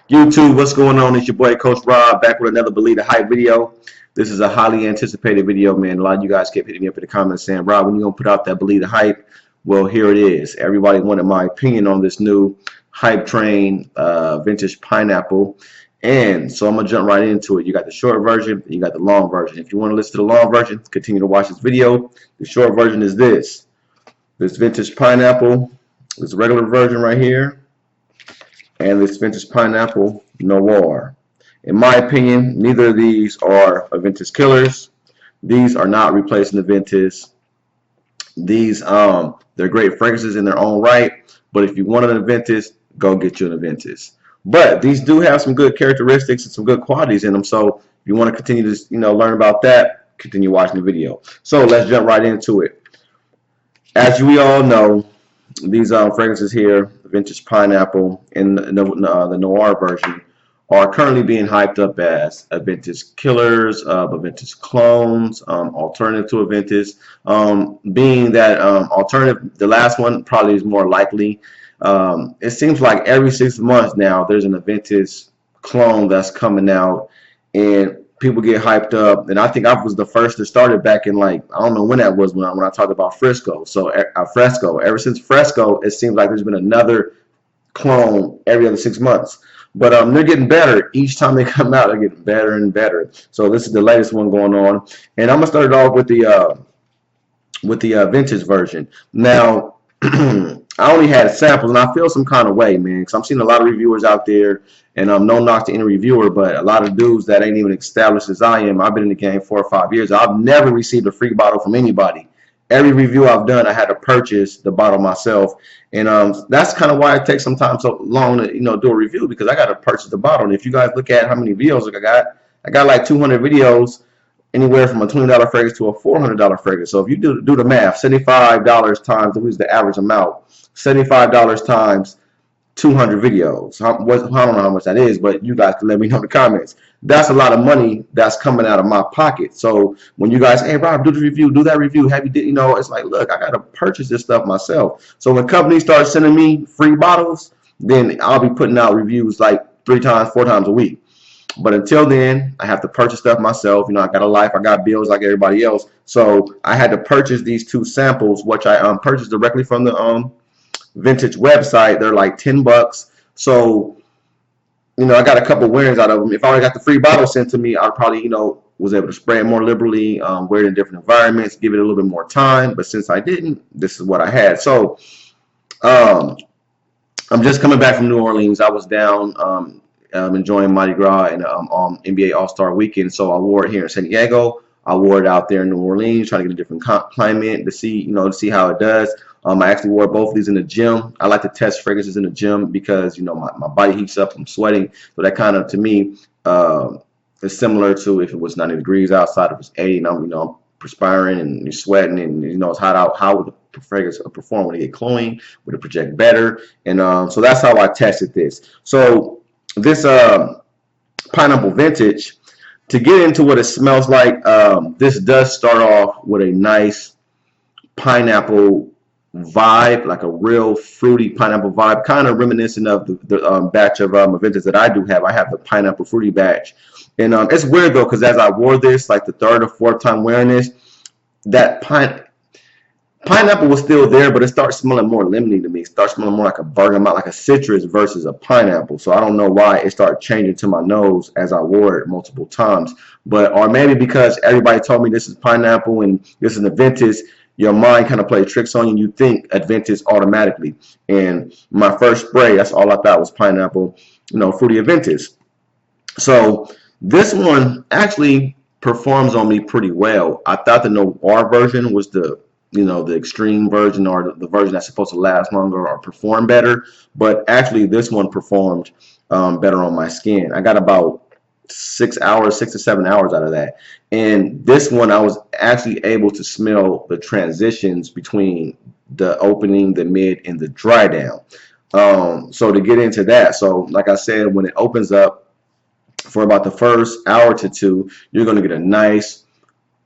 YouTube, what's going on? It's your boy Coach Rob back with another Believe the Hype video. This is a highly anticipated video, man. A lot of you guys kept hitting me up in the comments saying, Rob, when you gonna put out that Believe the Hype? Well, here it is. Everybody wanted my opinion on this new hype train vintage pineapple. And so I'm gonna jump right into it. You got the short version, and you got the long version. If you want to listen to the long version, continue to watch this video. The short version is this vintage pineapple, this regular version right here, and this vintage pineapple noir. In my opinion, neither of these are vintage killers. These are not replacing the vintage. These they're great fragrances in their own right, but if you want an vintage, go get you an vintage. But these do have some good characteristics and some good qualities in them. So if you want to continue to learn about that, continue watching the video. So let's jump right into it. As we all know, these fragrances here, vintage pineapple in the noir version, are currently being hyped up as a vintage killers, a vintage clones, alternative to a vintage. Being that alternative, the last one probably is more likely. It seems like every 6 months now there's an vintage clone that's coming out, and people get hyped up. And I think I was the first to start it back in, like, I don't know when that was, when I talked about Frisco. So Fresco, ever since Fresco, it seems like there's been another clone every other 6 months. But they're getting better each time they come out. They're getting better and better. So this is the latest one going on, and I'm gonna start it off with the vintage version. Now, I only had samples, and I feel some kind of way, man, because I'm seeing a lot of reviewers out there, and no knock to any reviewer, but a lot of dudes that ain't even established as I am. I've been in the game 4 or 5 years. I've never received a free bottle from anybody. Every review I've done, I had to purchase the bottle myself, and that's kind of why it takes sometimes so long to do a review, because I got to purchase the bottle. And if you guys look at how many videos I got like 200 videos, anywhere from a $20 fragrance to a $400 fragrance. So if you do the math, $75 times, what is the average amount? $75 times 200 videos. I don't know how much that is, but you guys can let me know in the comments. That's a lot of money that's coming out of my pocket. So when you guys, hey Rob, do the review, do that review, have you did, it's like, look, I gotta purchase this stuff myself. So when companies start sending me free bottles, then I'll be putting out reviews like 3 times, 4 times a week. But until then, I have to purchase stuff myself. I got a life, I got bills like everybody else. So I had to purchase these 2 samples, which I purchased directly from the vintage website. They're like $10. So I got a couple winners out of them. If I already got the free bottle sent to me, I probably was able to spray it more liberally, wear it in different environments, give it a little bit more time. But since I didn't, this is what I had. So I'm just coming back from New Orleans. I was down enjoying Mardi Gras and NBA All-Star Weekend. So I wore it here in San Diego. I wore it out there in New Orleans, trying to get a different climate to see how it does. I actually wore both of these in the gym. I like to test fragrances in the gym because my body heats up. I'm sweating, so that kind of, to me, is similar to if it was 90 degrees outside, if it's 80, and I'm perspiring and you're sweating, and it's hot out. How would the fragrance perform? Would it get cloying? Would it project better? And so that's how I tested this. So this pineapple vintage, to get into what it smells like, this does start off with a nice pineapple vibe, like a real fruity pineapple vibe, kind of reminiscent of the batch of vintage that I do have. I have the pineapple fruity batch, and it's weird though, because as I wore this, like the 3rd or 4th time wearing this, that pineapple was still there, but it starts smelling more lemony to me. It starts smelling more like a bergamot, like a citrus versus a pineapple. So I don't know why it started changing to my nose as I wore it multiple times, or maybe because everybody told me this is pineapple and this is a vintage. Your mind kind of plays tricks on you. You think Aventus automatically. And my first spray, that's all I thought was pineapple, fruity Aventus. So this one actually performs on me pretty well. I thought the noir version was the extreme version, or the version that's supposed to last longer or perform better. But actually, this one performed better on my skin. I got about 6 to 7 hours out of that. And this one, I was actually able to smell the transitions between the opening, the mid, and the dry down. So to get into that, so like I said, when it opens up for about the first hour to 2, you're going to get a nice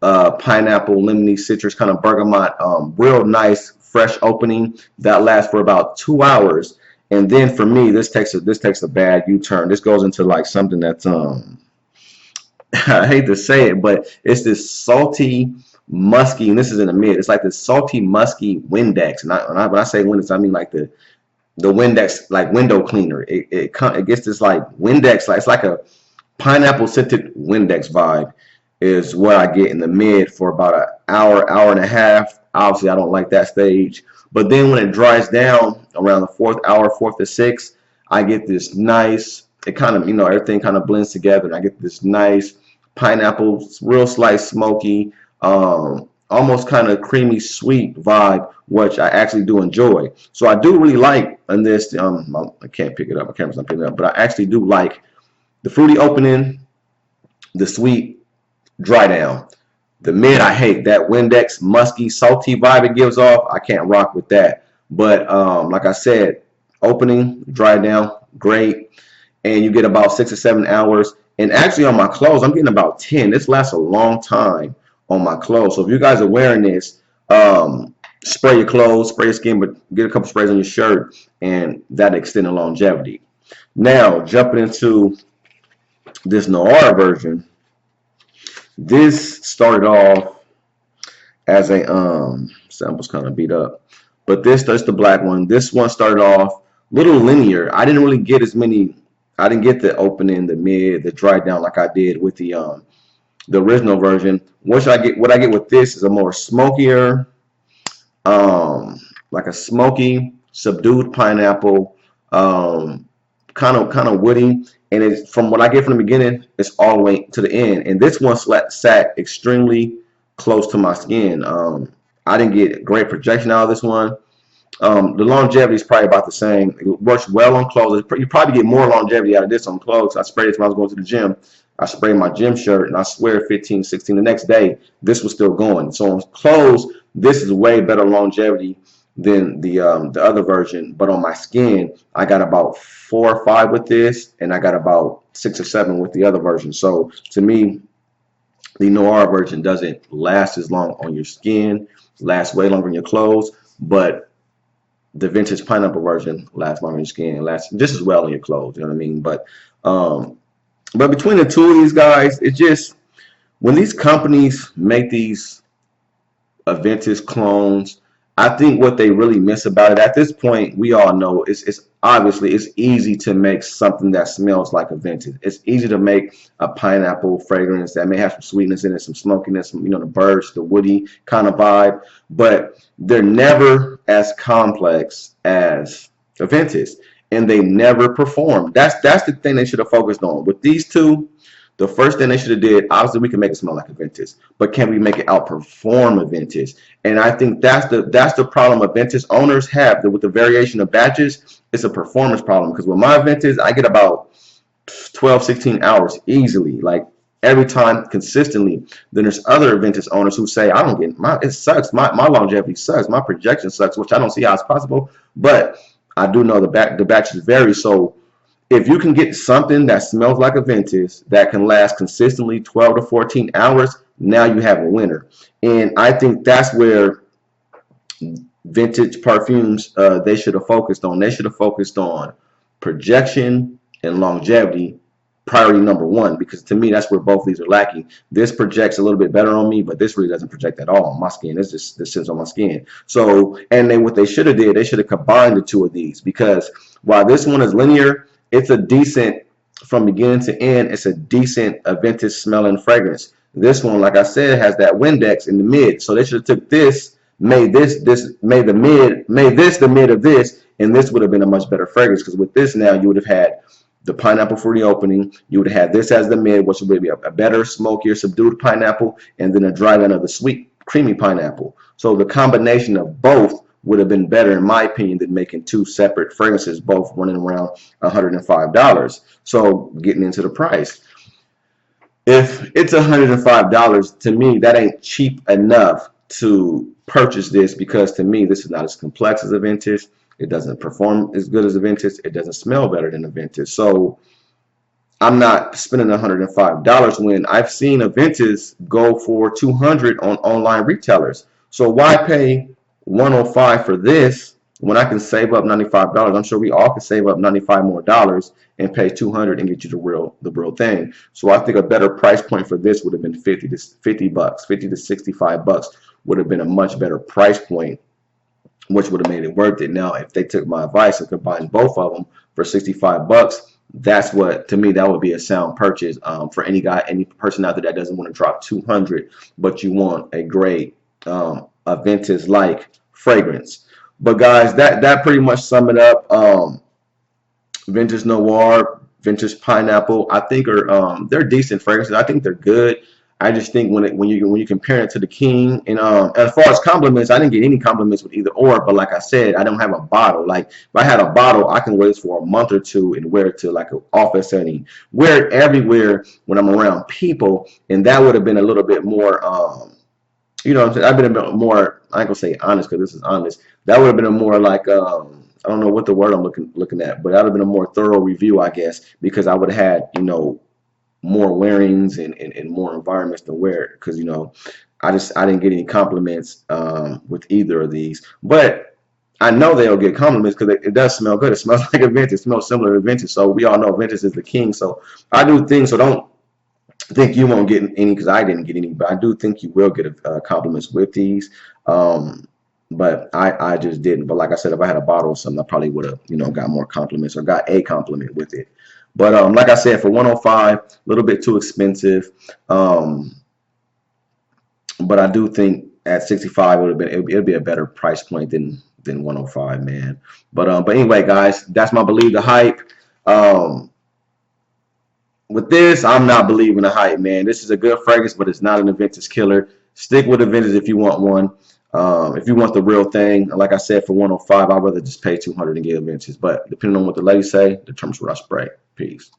pineapple, lemony, citrus, kind of bergamot, real nice, fresh opening that lasts for about 2 hours. And then for me, this takes a bad U-turn. This goes into like something that's I hate to say it, but it's this salty, musky, and this is in the mid. It's like this salty, musky Windex. And when I say Windex, I mean like the Windex, like window cleaner. It gets this like Windex, like it's like a pineapple scented Windex vibe is what I get in the mid for about an hour, hour and a half. Obviously, I don't like that stage. But then when it dries down around the fourth hour, fourth to sixth, I get this nice, it kind of, everything kind of blends together. And I get this nice pineapple, real slight smoky, almost kind of creamy sweet vibe, which I actually do enjoy. So I do really like in this, I can't pick it up, my camera's not picking it up, but I actually do like the fruity opening, the sweet dry down. The mid I hate, that Windex musky salty vibe it gives off. I can't rock with that. But like I said, opening, dry down, great. And you get about 6 or 7 hours. And actually on my clothes, I'm getting about 10. This lasts a long time on my clothes. So if you guys are wearing this, spray your clothes, spray your skin, but get a couple sprays on your shirt, and that extend the longevity. Now, jumping into this Noir version, this started off as a sample's kind of beat up, but that's the black one. This one started off a little linear. I didn't really get as many. I didn't get the opening, the mid, the dry down like I did with the original version. What I get with this is a more smokier, like a smoky, subdued pineapple, kind of woody. And it's, from what I get from the beginning, it's all the way to the end. And this one sat extremely close to my skin. I didn't get great projection out of this one. The longevity is probably about the same. It works well on clothes. You probably get more longevity out of this on clothes. I sprayed this when I was going to the gym. I sprayed my gym shirt, and I swear 15, 16. The next day, this was still going. So on clothes, this is way better longevity than the other version. But on my skin, I got about 4 or 5 with this, and I got about 6 or 7 with the other version. So to me, the Noir version doesn't last as long on your skin, lasts way longer in your clothes, but the Vintage Pineapple version lasts longer in your skin, lasts just as well in your clothes. You know what I mean? But between the two of these guys, it just, when these companies make these Aventus clones, I think what they really miss about it, at this point, we all know it's obviously it's easy to make something that smells like a vintage. It's easy to make a pineapple fragrance that may have some sweetness in it, some smokiness, some, the birch, the woody kind of vibe, but they're never as complex as a vintage, and they never perform. That's the thing they should have focused on. With these two, the first thing they should have did, obviously we can make it smell like a vintage, but can we make it outperform a vintage? And I think that's the problem of vintage owners have, that with the variation of batches, it's a performance problem. Because with my vintage, I get about 12, 16 hours easily, like every time consistently. Then there's other vintage owners who say, I don't get it sucks, my longevity sucks, my projection sucks, which I don't see how it's possible, but I do know the batches vary. So if you can get something that smells like a vintage that can last consistently 12 to 14 hours, now you have a winner. And I think that's where vintage perfumes, they should have focused on. They should have focused on projection and longevity, priority number one, because to me, that's where both of these are lacking. This projects a little bit better on me, but this really doesn't project at all on my skin. This sits on my skin. So, and what they should have did, they should have combined the two of these, because while this one is linear, it's a decent, from beginning to end, it's a decent Aventus smelling fragrance. This one, like I said, has that Windex in the mid. So they should have took this, made this the mid of this, and this would have been a much better fragrance. Because with this now, you would have had the pineapple fruity opening, you would have had this as the mid, which would be a better, smokier, subdued pineapple, and then a dry down of the sweet, creamy pineapple. So the combination of both would have been better, in my opinion, than making two separate fragrances, both running around $105. So getting into the price, if it's $105, to me, that ain't cheap enough to purchase this, because to me, this is not as complex as a vintage. It doesn't perform as good as a vintage. It doesn't smell better than a vintage. So I'm not spending $105 when I've seen a vintage go for $200 on online retailers. So why pay $105 for this when I can save up $95, I'm sure we all can save up $95 more and pay 200 and get you the real thing. So I think a better price point for this would have been 50 bucks, 50 to 65 bucks would have been a much better price point, which would have made it worth it. Now, if they took my advice and combined both of them for 65 bucks, that's what, to me, that would be a sound purchase for any person out there that doesn't want to drop 200, but you want a great a vintage-like fragrance. But guys, that pretty much sum it up. Vintage Noir, Vintage Pineapple, I think are they're decent fragrances. I think they're good. I just think when you compare it to the King, and as far as compliments, I didn't get any compliments with either or. But like I said, I don't have a bottle. Like if I had a bottle, I can wear this for a month or two and wear it to like an office setting, wear it everywhere when I'm around people, and that would have been a little bit more. You know what I'm saying? I've been a bit more, I ain't gonna say honest because this is honest. That would have been a more like I don't know what the word I'm looking at, but that would have been a more thorough review, I guess, because I would have had, you know, more wearings and more environments to wear it. Because, you know, I didn't get any compliments with either of these. But I know they'll get compliments because it does smell good. It smells like a vintage. It smells similar to vintage. So we all know vintage is the king. So I do think so. Don't think you won't get any because I didn't get any, but I do think you will get compliments with these. But I just didn't. But like I said, if I had a bottle or something, I probably would have, you know, got more compliments or got a compliment with it. But like I said, for 105, a little bit too expensive. But I do think at 65 would have been it'd be a better price point than 105, man. But anyway, guys, that's my believe the hype. With this, I'm not believing the hype, man. This is a good fragrance, but it's not an Aventus killer. Stick with Aventus if you want one. If you want the real thing, like I said, for 105, I'd rather just pay 200 and get Aventus. But depending on what the ladies say, determines what I spray. Peace.